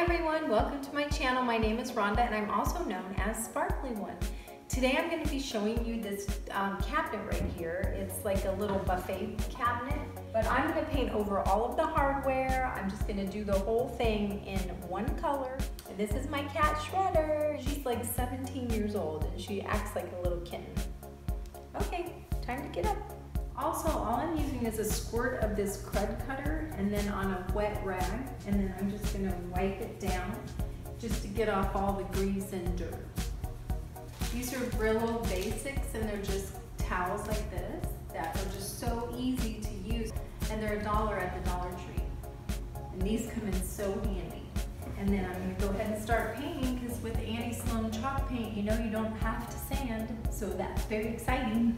everyone, welcome to my channel. My name is Rhonda and I'm also known as Sparkly One. Today I'm going to be showing you this cabinet right here. It's like a little buffet cabinet, but I'm going to paint over all of the hardware. I'm just going to do the whole thing in one color. And this is my cat Shredder. She's like 17 years old and she acts like a little kitten. Okay, time to get up. Also, all I'm using is a squirt of this crud cutter and then on a wet rag, and then I'm just going to wipe it down just to get off all the grease and dirt. These are Brillo Basics and they're just towels like this that are just so easy to use, and they're $1 at the Dollar Tree. And these come in so handy. And then I'm going to go ahead and start painting because with Annie Sloan Chalk Paint, you know you don't have to sand, so that's very exciting.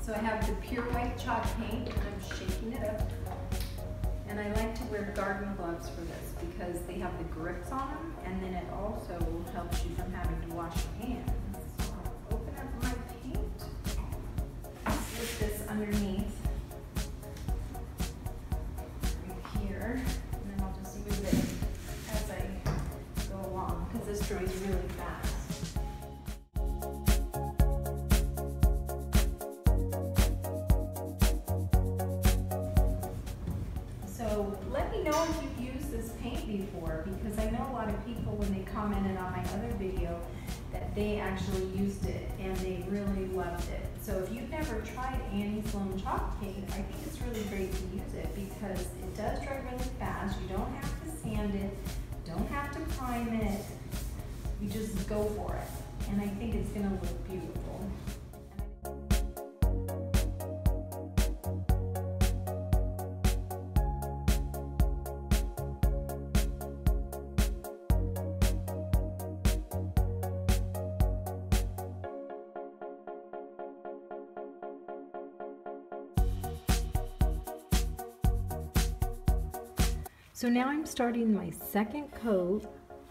So I have the pure white chalk paint and I'm shaking it up. And I like to wear garden gloves for this because they have the grips on them, and then it also helps you from having to wash your hands. So I'll open up my paint, slip this underneath right here, and then I'll just move it as I go along because this dries really fast. So let me know if you've used this paint before, because I know a lot of people, when they commented on my other video, that they actually used it and they really loved it. So if you've never tried Annie Sloan Chalk Paint, I think it's really great to use it because it does dry really fast. You don't have to sand it, don't have to prime it. You just go for it. And I think it's going to look beautiful. So now I'm starting my second coat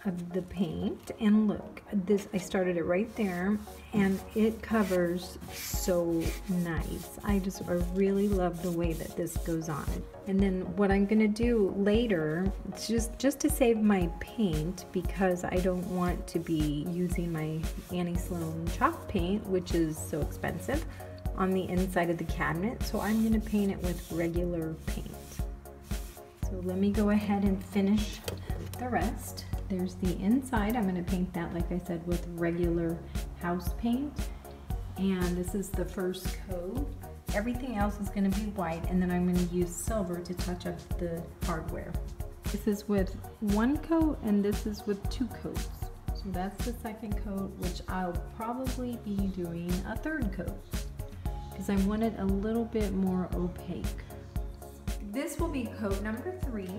of the paint, and look, this, I started it right there and it covers so nice. I really love the way that this goes on. And then what I'm gonna do later, it's just to save my paint, because I don't want to be using my Annie Sloan Chalk Paint, which is so expensive, on the inside of the cabinet. So I'm gonna paint it with regular paint. So let me go ahead and finish the rest. There's the inside. I'm going to paint that, like I said, with regular house paint. And this is the first coat. Everything else is going to be white, and then I'm going to use silver to touch up the hardware. This is with one coat and this is with 2 coats. So that's the second coat, which I'll probably be doing a third coat because I want it a little bit more opaque. This will be coat number 3,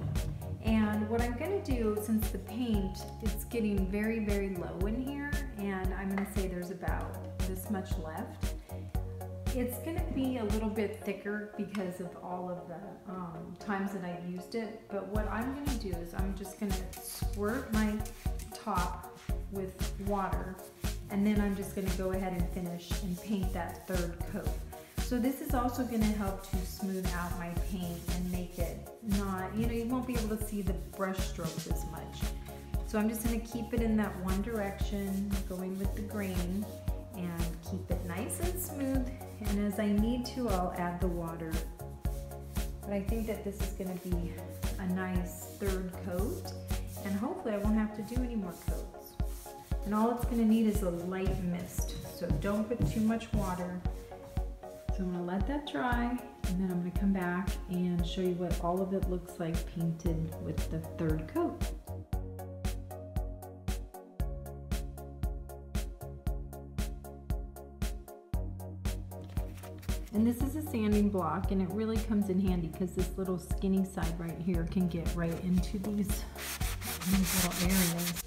and what I'm going to do, since the paint is getting very, very low in here, and I'm going to say there's about this much left, it's going to be a little bit thicker because of all of the times that I've used it. But what I'm going to do is I'm just going to squirt my top with water, and then I'm just going to go ahead and finish and paint that third coat. So this is also going to help to smooth out my paint and make it not, you won't be able to see the brush strokes as much. So I'm just going to keep it in that one direction, going with the grain, and keep it nice and smooth. And as I need to, I'll add the water. But I think that this is going to be a nice third coat, and hopefully I won't have to do any more coats. And all it's going to need is a light mist, so don't put too much water. So I'm going to let that dry, and then I'm going to come back and show you what all of it looks like painted with the third coat. And this is a sanding block, and it really comes in handy because this little skinny side right here can get right into these little areas.